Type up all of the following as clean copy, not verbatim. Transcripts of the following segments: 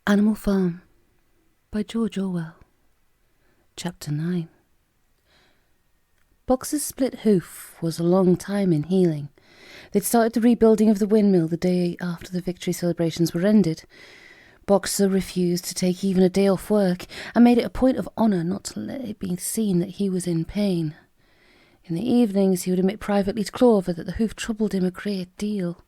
Animal Farm by George Orwell. Chapter 9. Boxer's split hoof was a long time in healing. They'd started the rebuilding of the windmill the day after the victory celebrations were ended. Boxer refused to take even a day off work and made it a point of honour not to let it be seen that he was in pain. In the evenings he would admit privately to Clover that the hoof troubled him a great deal.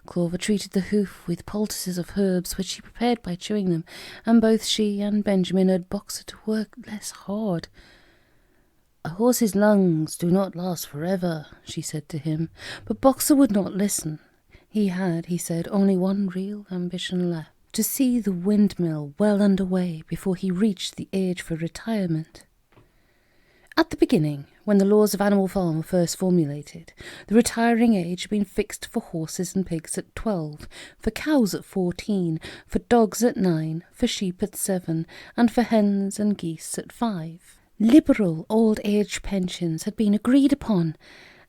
Clover treated the hoof with poultices of herbs which she prepared by chewing them, and both she and Benjamin urged Boxer to work less hard. "A horse's lungs do not last forever," she said to him, but Boxer would not listen. He had, he said, only one real ambition left: to see the windmill well under way before he reached the age for retirement. At the beginning, when the laws of Animal Farm were first formulated, the retiring age had been fixed for horses and pigs at 12, for cows at 14, for dogs at 9, for sheep at 7, and for hens and geese at 5. Liberal old-age pensions had been agreed upon.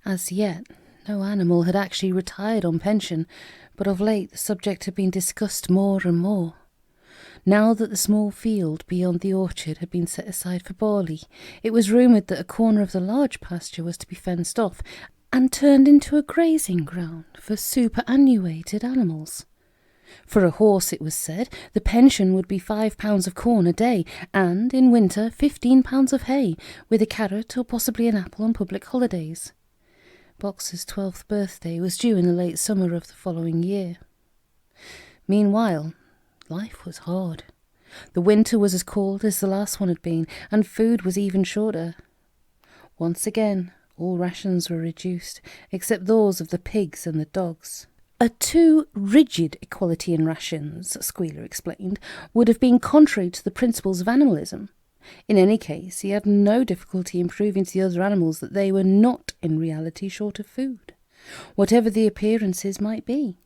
As yet, no animal had actually retired on pension, but of late the subject had been discussed more and more. Now that the small field beyond the orchard had been set aside for barley, it was rumoured that a corner of the large pasture was to be fenced off and turned into a grazing ground for superannuated animals. For a horse, it was said, the pension would be £5 of corn a day, and, in winter, £15 of hay, with a carrot or possibly an apple on public holidays. Boxer's 12th birthday was due in the late summer of the following year. Meanwhile, life was hard. The winter was as cold as the last one had been, and food was even shorter. Once again, all rations were reduced, except those of the pigs and the dogs. A too rigid equality in rations, Squealer explained, would have been contrary to the principles of animalism. In any case, he had no difficulty in proving to the other animals that they were not in reality short of food, whatever the appearances might be.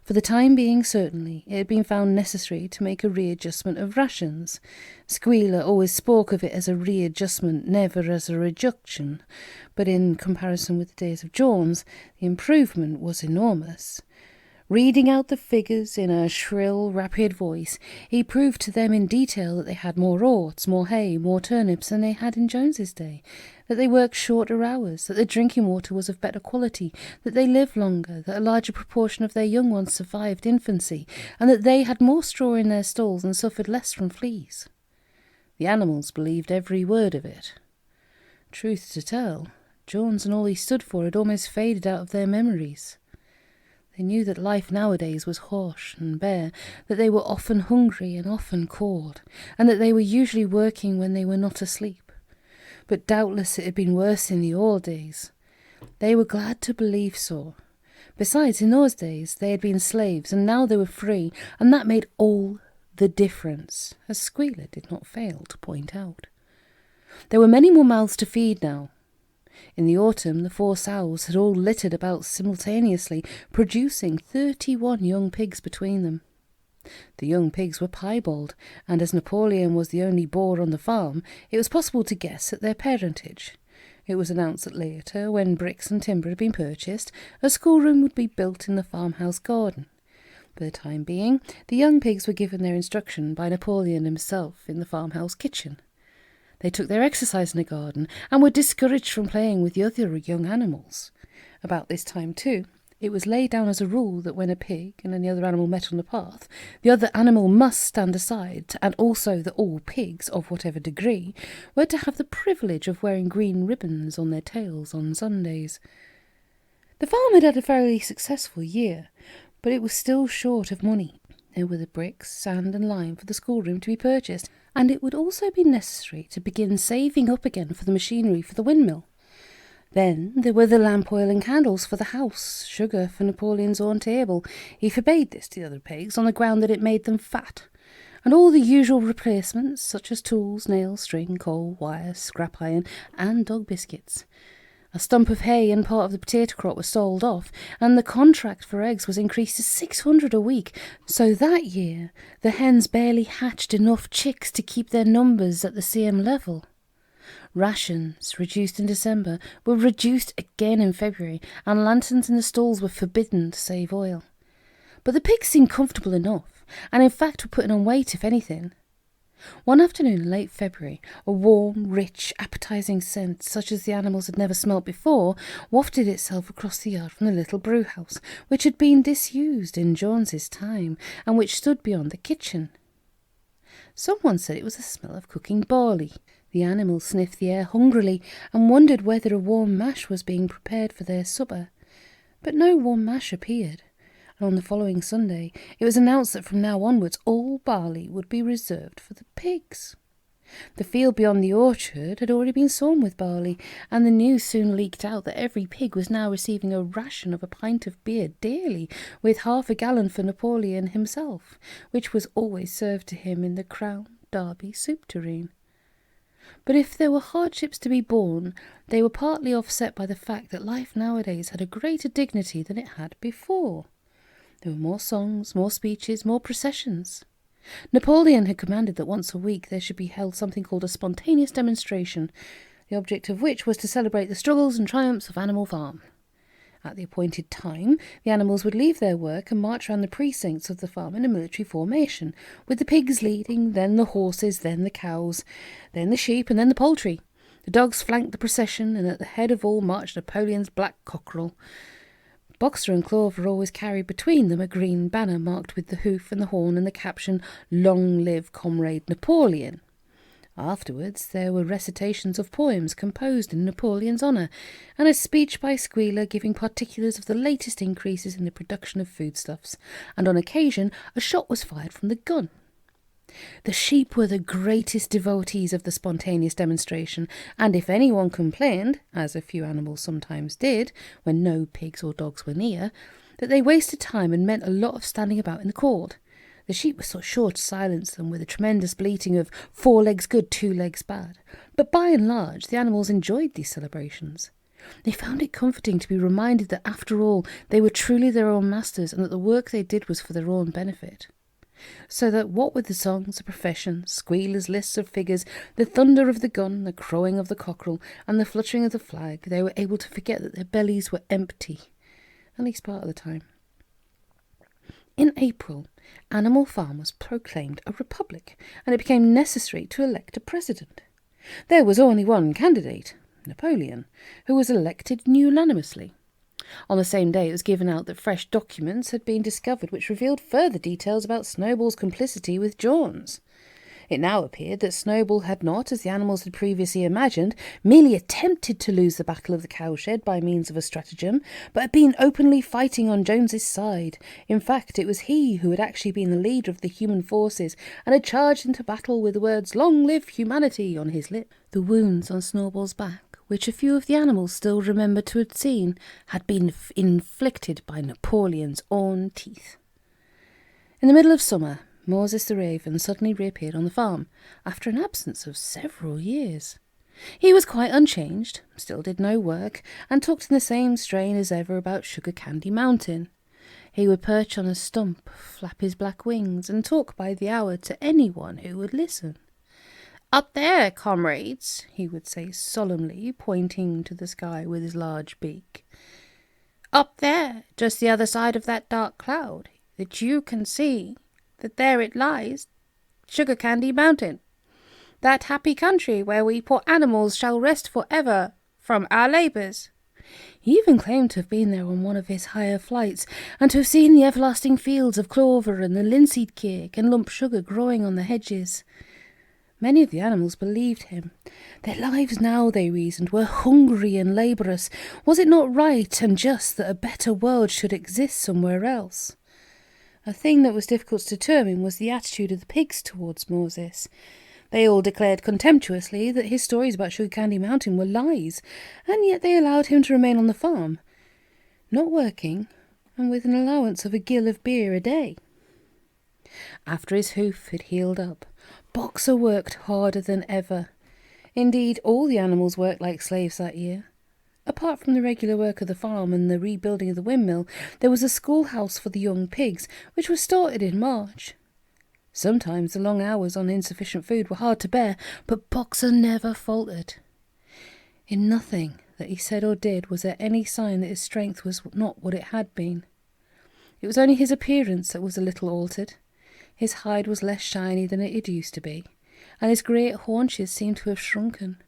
For the time being, certainly, it had been found necessary to make a readjustment of rations. Squealer always spoke of it as a readjustment, never as a reduction, but in comparison with the days of Jones, the improvement was enormous. Reading out the figures in a shrill, rapid voice, he proved to them in detail that they had more oats, more hay, more turnips than they had in Jones's day, that they worked shorter hours, that the drinking water was of better quality, that they lived longer, that a larger proportion of their young ones survived infancy, and that they had more straw in their stalls and suffered less from fleas. The animals believed every word of it. Truth to tell, Jones and all he stood for had almost faded out of their memories. They knew that life nowadays was harsh and bare, that they were often hungry and often cold, and that they were usually working when they were not asleep. But doubtless it had been worse in the old days. They were glad to believe so. Besides, in those days they had been slaves, and now they were free, and that made all the difference, as Squealer did not fail to point out. There were many more mouths to feed now. In the autumn, the 4 sows had all littered about simultaneously, producing 31 young pigs between them. The young pigs were piebald, and as Napoleon was the only boar on the farm, it was possible to guess at their parentage. It was announced that later, when bricks and timber had been purchased, a schoolroom would be built in the farmhouse garden. For the time being, the young pigs were given their instruction by Napoleon himself in the farmhouse kitchen. They took their exercise in the garden and were discouraged from playing with the other young animals. About this time, too, it was laid down as a rule that when a pig and any other animal met on the path, the other animal must stand aside, and also that all pigs, of whatever degree, were to have the privilege of wearing green ribbons on their tails on Sundays. The farm had had a fairly successful year, but it was still short of money. There were the bricks, sand and lime for the schoolroom to be purchased, and it would also be necessary to begin saving up again for the machinery for the windmill. Then there were the lamp oil and candles for the house, sugar for Napoleon's own table. He forbade this to the other pigs on the ground that it made them fat, and all the usual replacements such as tools, nails, string, coal, wire, scrap iron, and dog biscuits. A stump of hay and part of the potato crop were sold off, and the contract for eggs was increased to 600 a week, so that year the hens barely hatched enough chicks to keep their numbers at the same level. Rations, reduced in December, were reduced again in February, and lanterns in the stalls were forbidden to save oil. But the pigs seemed comfortable enough. and in fact were putting on weight, if anything. One afternoon in late February, a warm, rich, appetizing scent, such as the animals had never smelt before, wafted itself across the yard from the little brewhouse, which had been disused in Jones's time, and which stood beyond the kitchen. Someone said it was the smell of cooking barley. The animals sniffed the air hungrily and wondered whether a warm mash was being prepared for their supper. But no warm mash appeared, and on the following Sunday it was announced that from now onwards all barley would be reserved for the pigs. The field beyond the orchard had already been sown with barley, and the news soon leaked out that every pig was now receiving a ration of a pint of beer daily, with half a gallon for Napoleon himself, which was always served to him in the Crown Derby soup tureen. But if there were hardships to be borne, they were partly offset by the fact that life nowadays had a greater dignity than it had before. There were more songs, more speeches, more processions. Napoleon had commanded that once a week there should be held something called a spontaneous demonstration, the object of which was to celebrate the struggles and triumphs of Animal Farm. At the appointed time, the animals would leave their work and march round the precincts of the farm in a military formation, with the pigs leading, then the horses, then the cows, then the sheep, and then the poultry. The dogs flanked the procession, and at the head of all marched Napoleon's black cockerel. Boxer and Clover always carried between them a green banner marked with the hoof and the horn and the caption, "Long live Comrade Napoleon." Afterwards there were recitations of poems composed in Napoleon's honour, and a speech by Squealer giving particulars of the latest increases in the production of foodstuffs, and on occasion a shot was fired from the gun. The sheep were the greatest devotees of the spontaneous demonstration, and if anyone complained, as a few animals sometimes did, when no pigs or dogs were near, that they wasted time and meant a lot of standing about in the court, the sheep were so sure to silence them with a tremendous bleating of 4 legs good, 2 legs bad. But by and large, the animals enjoyed these celebrations. They found it comforting to be reminded that after all, they were truly their own masters and that the work they did was for their own benefit. So that what with the songs, the profession, Squealer's lists of figures, the thunder of the gun, the crowing of the cockerel, and the fluttering of the flag, they were able to forget that their bellies were empty, at least part of the time. In April, Animal Farm was proclaimed a republic, and it became necessary to elect a president. There was only one candidate, Napoleon, who was elected unanimously. On the same day it was given out that fresh documents had been discovered which revealed further details about Snowball's complicity with Jones. It now appeared that Snowball had not, as the animals had previously imagined, merely attempted to lose the Battle of the Cowshed by means of a stratagem, but had been openly fighting on Jones's side. In fact, it was he who had actually been the leader of the human forces and had charged into battle with the words "Long live humanity" on his lips. The wounds on Snowball's back, which a few of the animals still remembered to have seen, had been inflicted by Napoleon's own teeth. In the middle of summer, Moses the raven suddenly reappeared on the farm, after an absence of several years. He was quite unchanged, still did no work, and talked in the same strain as ever about Sugar Candy Mountain. He would perch on a stump, flap his black wings, and talk by the hour to anyone who would listen. "Up there, comrades," he would say solemnly, pointing to the sky with his large beak. "Up there, just the other side of that dark cloud, that you can see, that there it lies, Sugar Candy Mountain, that happy country where we poor animals shall rest for ever from our labours." He even claimed to have been there on one of his higher flights, and to have seen the everlasting fields of clover and the linseed cake and lump sugar growing on the hedges. Many of the animals believed him. Their lives now, they reasoned, were hungry and laborious. Was it not right and just that a better world should exist somewhere else? A thing that was difficult to determine was the attitude of the pigs towards Moses. They all declared contemptuously that his stories about Sugar Candy Mountain were lies, and yet they allowed him to remain on the farm, not working, and with an allowance of a gill of beer a day. After his hoof had healed up, Boxer worked harder than ever. Indeed, all the animals worked like slaves that year. Apart from the regular work of the farm and the rebuilding of the windmill, there was a schoolhouse for the young pigs, which was started in March. Sometimes the long hours on insufficient food were hard to bear, but Boxer never faltered. In nothing that he said or did was there any sign that his strength was not what it had been. It was only his appearance that was a little altered. His hide was less shiny than it used to be, and his great haunches seemed to have shrunken.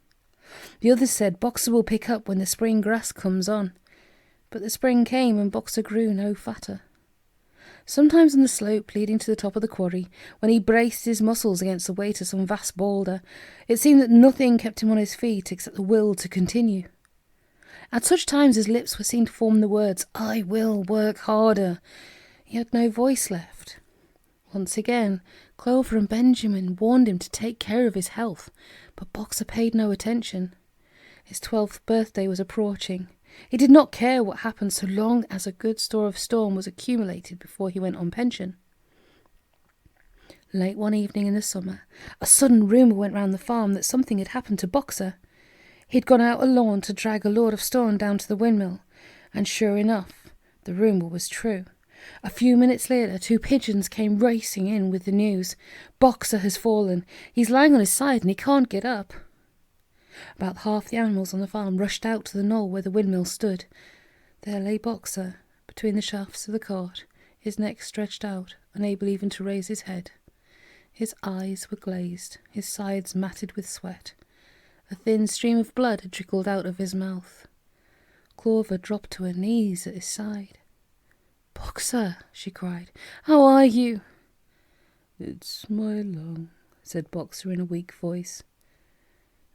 The others said Boxer will pick up when the spring grass comes on, but the spring came and Boxer grew no fatter. Sometimes on the slope leading to the top of the quarry, when he braced his muscles against the weight of some vast boulder, it seemed that nothing kept him on his feet except the will to continue. At such times his lips were seen to form the words, "I will work harder." He had no voice left. Once again, Clover and Benjamin warned him to take care of his health, but Boxer paid no attention. His 12th birthday was approaching. He did not care what happened so long as a good store of storm was accumulated before he went on pension. Late one evening in the summer, a sudden rumour went round the farm that something had happened to Boxer. He'd gone out alone to drag a load of stone down to the windmill, and sure enough, the rumour was true. A few minutes later, 2 pigeons came racing in with the news. Boxer has fallen. He's lying on his side and he can't get up. About half the animals on the farm rushed out to the knoll where the windmill stood. There lay Boxer, between the shafts of the cart, his neck stretched out, unable even to raise his head. His eyes were glazed, his sides matted with sweat. A thin stream of blood had trickled out of his mouth. Clover dropped to her knees at his side. "Boxer," she cried, "how are you?" "It's my lung," said Boxer in a weak voice.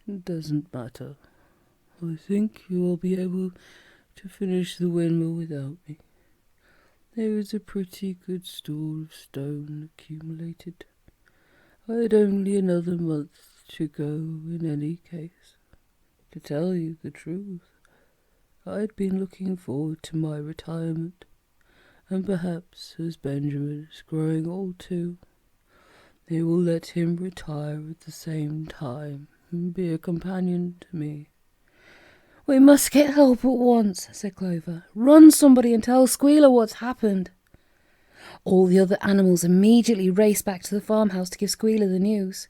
"It doesn't matter. I think you will be able to finish the windmill without me. There is a pretty good store of stone accumulated. I had only another month to go in any case. To tell you the truth, I'd been looking forward to my retirement, and perhaps as Benjamin is growing old too, they will let him retire at the same time and be a companion to me." "We must get help at once," said Clover. "Run, somebody, and tell Squealer what's happened." All the other animals immediately raced back to the farmhouse to give Squealer the news.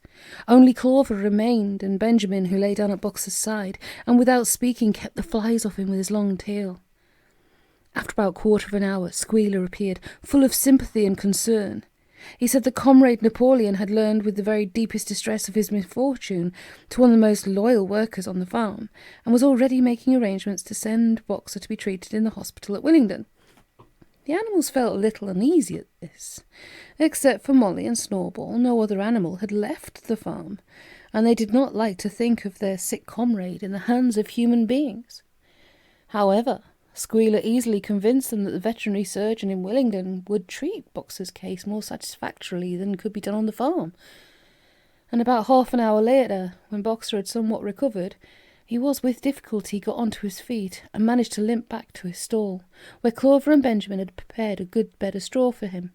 Only Clover remained, and Benjamin, who lay down at Boxer's side, and without speaking kept the flies off him with his long tail. After about a quarter of an hour, Squealer appeared, full of sympathy and concern. He said that Comrade Napoleon had learned with the very deepest distress of his misfortune to one of the most loyal workers on the farm, and was already making arrangements to send Boxer to be treated in the hospital at Willingdon. The animals felt a little uneasy at this. Except for Molly and Snowball, no other animal had left the farm, and they did not like to think of their sick comrade in the hands of human beings. However, Squealer easily convinced them that the veterinary surgeon in Willingdon would treat Boxer's case more satisfactorily than could be done on the farm. And about half an hour later, when Boxer had somewhat recovered, he was with difficulty got onto his feet and managed to limp back to his stall, where Clover and Benjamin had prepared a good bed of straw for him.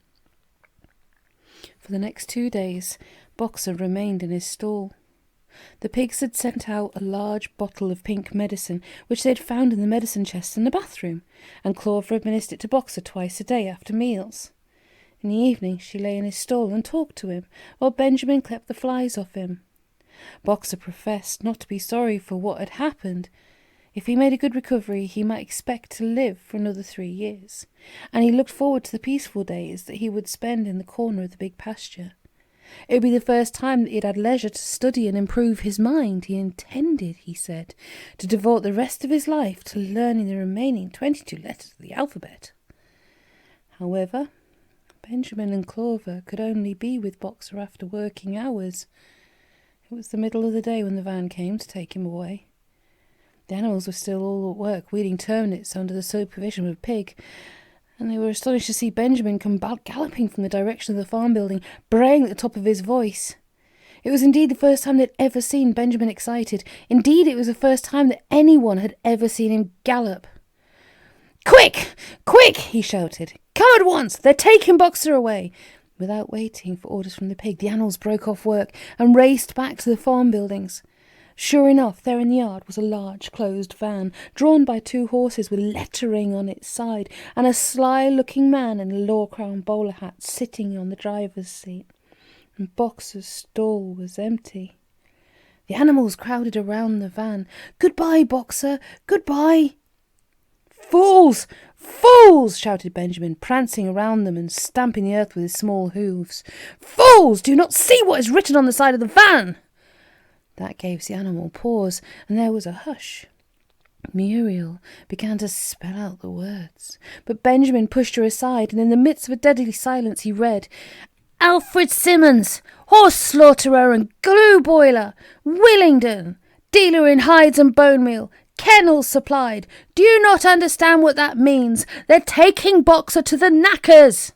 For the next 2 days, Boxer remained in his stall. The pigs had sent out a large bottle of pink medicine, which they had found in the medicine chest in the bathroom, and Clover administered it to Boxer twice a day after meals. In the evening she lay in his stall and talked to him, while Benjamin kept the flies off him. Boxer professed not to be sorry for what had happened. If he made a good recovery, he might expect to live for another 3 years, and he looked forward to the peaceful days that he would spend in the corner of the big pasture. It would be the first time that he had had leisure to study and improve his mind. He intended, he said, to devote the rest of his life to learning the remaining 22 letters of the alphabet. However, Benjamin and Clover could only be with Boxer after working hours. It was the middle of the day when the van came to take him away. The animals were still all at work weeding turnips under the supervision of a pig, and they were astonished to see Benjamin come galloping from the direction of the farm building, braying at the top of his voice. It was indeed the first time they'd ever seen Benjamin excited. Indeed, it was the first time that anyone had ever seen him gallop. "Quick! Quick!" he shouted. "Come at once! They're taking Boxer away!" Without waiting for orders from the pig, the animals broke off work and raced back to the farm buildings. Sure enough, there in the yard was a large closed van, drawn by 2 horses with lettering on its side, and a sly-looking man in a law-crowned bowler hat sitting on the driver's seat. And Boxer's stall was empty. The animals crowded around the van. "Goodbye, Boxer! Goodbye!" "Fools! Fools!" shouted Benjamin, prancing around them and stamping the earth with his small hooves. "Fools! Do you not see what is written on the side of the van?" That gave the animal pause, and there was a hush. Muriel began to spell out the words, but Benjamin pushed her aside, and in the midst of a deadly silence he read, "Alfred Simmons, horse slaughterer and glue boiler, Willingdon, dealer in hides and bone meal, kennels supplied. Do you not understand what that means? They're taking Boxer to the knackers."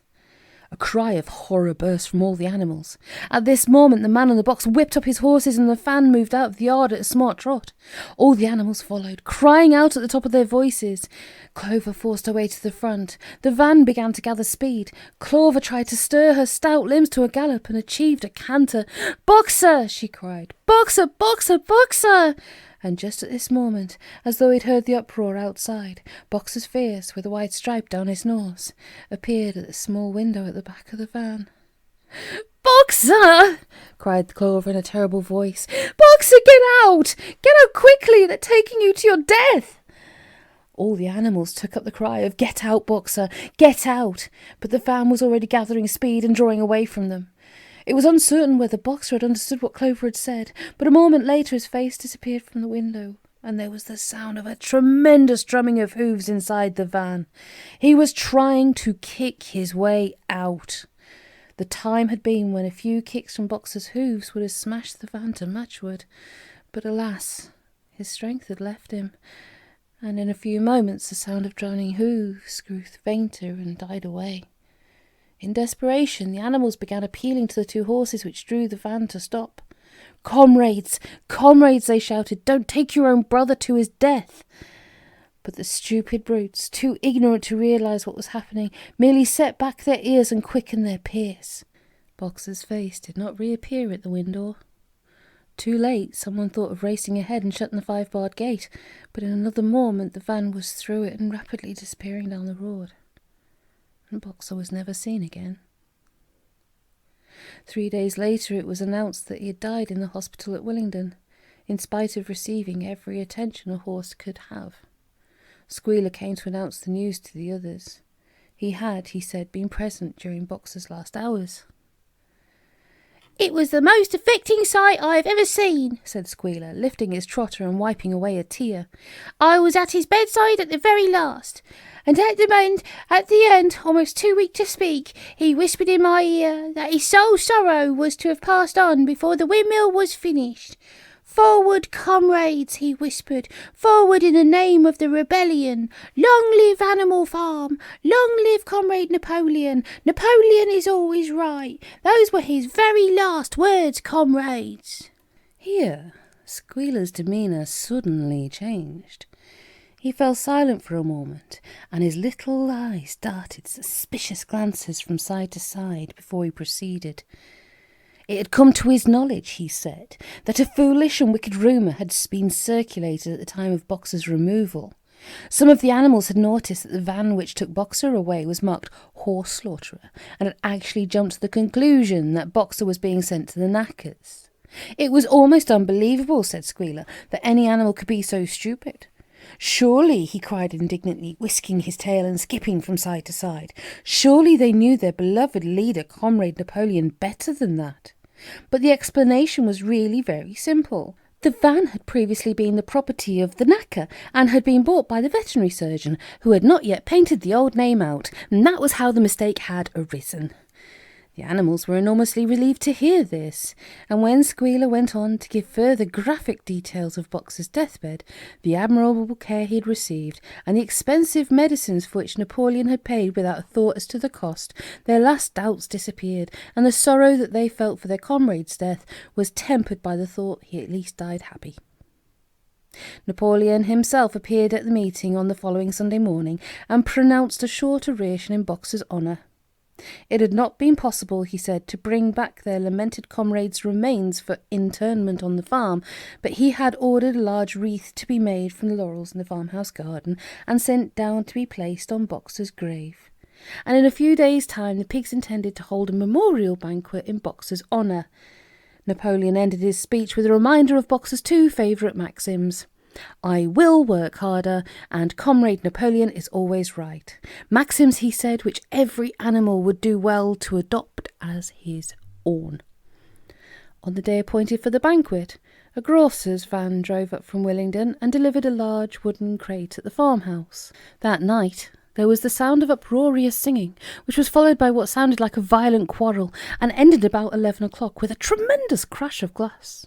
A cry of horror burst from all the animals. At this moment the man on the box whipped up his horses and the van moved out of the yard at a smart trot. All the animals followed, crying out at the top of their voices. Clover forced her way to the front. The van began to gather speed. Clover tried to stir her stout limbs to a gallop and achieved a canter. "Boxer!" she cried. "Boxer! Boxer! Boxer!" And just at this moment, as though he'd heard the uproar outside, Boxer's face, with a white stripe down his nose, appeared at the small window at the back of the van. "Boxer!" cried Clover in a terrible voice. "Boxer, get out! Get out quickly! They're taking you to your death!" All the animals took up the cry of "Get out, Boxer! Get out!" But the van was already gathering speed and drawing away from them. It was uncertain whether Boxer had understood what Clover had said, but a moment later his face disappeared from the window, and there was the sound of a tremendous drumming of hooves inside the van. He was trying to kick his way out. The time had been when a few kicks from Boxer's hooves would have smashed the van to matchwood, but alas, his strength had left him, and in a few moments the sound of drumming hooves grew fainter and died away. In desperation, the animals began appealing to the two horses which drew the van to stop. "Comrades! Comrades!" they shouted. "Don't take your own brother to his death!" But the stupid brutes, too ignorant to realize what was happening, merely set back their ears and quickened their pace. Boxer's face did not reappear at the window. Too late, someone thought of racing ahead and shutting the 5-barred gate, but in another moment the van was through it and rapidly disappearing down the road. And Boxer was never seen again. 3 days later it was announced that he had died in the hospital at Willingdon, in spite of receiving every attention a horse could have. Squealer came to announce the news to the others. He had, he said, been present during Boxer's last hours. "It was the most affecting sight I have ever seen," said Squealer, lifting his trotter and wiping away a tear. "I was at his bedside at the very last, and at the end, almost too weak to speak, he whispered in my ear that his sole sorrow was to have passed on before the windmill was finished. 'Forward, comrades,' he whispered, 'forward in the name of the rebellion. Long live Animal Farm! Long live Comrade Napoleon! Napoleon is always right. Those were his very last words, comrades.'" Here, Squealer's demeanour suddenly changed. He fell silent for a moment, and his little eyes darted suspicious glances from side to side before he proceeded. It had come to his knowledge, he said, that a foolish and wicked rumour had been circulated at the time of Boxer's removal. Some of the animals had noticed that the van which took Boxer away was marked Horse Slaughterer, and had actually jumped to the conclusion that Boxer was being sent to the knackers. It was almost unbelievable, said Squealer, that any animal could be so stupid. "Surely," he cried indignantly, whisking his tail and skipping from side to side, "surely they knew their beloved leader, Comrade Napoleon, better than that." But the explanation was really very simple. The van had previously been the property of the knacker and had been bought by the veterinary surgeon, who had not yet painted the old name out, and that was how the mistake had arisen. The animals were enormously relieved to hear this, and when Squealer went on to give further graphic details of Boxer's deathbed, the admirable care he had received, and the expensive medicines for which Napoleon had paid without a thought as to the cost, their last doubts disappeared, and the sorrow that they felt for their comrade's death was tempered by the thought he at least died happy. Napoleon himself appeared at the meeting on the following Sunday morning, and pronounced a short oration in Boxer's honour. It had not been possible, he said, to bring back their lamented comrade's remains for interment on the farm, but he had ordered a large wreath to be made from the laurels in the farmhouse garden and sent down to be placed on Boxer's grave. And in a few days' time the pigs intended to hold a memorial banquet in Boxer's honour. Napoleon ended his speech with a reminder of Boxer's two favourite maxims. I will work harder, and Comrade Napoleon is always right. Maxims, he said, which every animal would do well to adopt as his own. On the day appointed for the banquet, a grocer's van drove up from Willingdon and delivered a large wooden crate at the farmhouse. That night, there was the sound of uproarious singing, which was followed by what sounded like a violent quarrel, and ended about 11 o'clock with a tremendous crash of glass.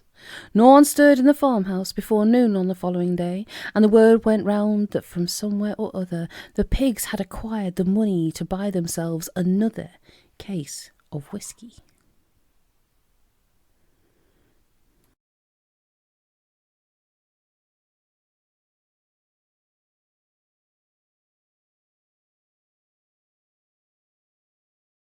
No one stirred in the farmhouse before noon on the following day, and the word went round that from somewhere or other the pigs had acquired the money to buy themselves another case of whisky.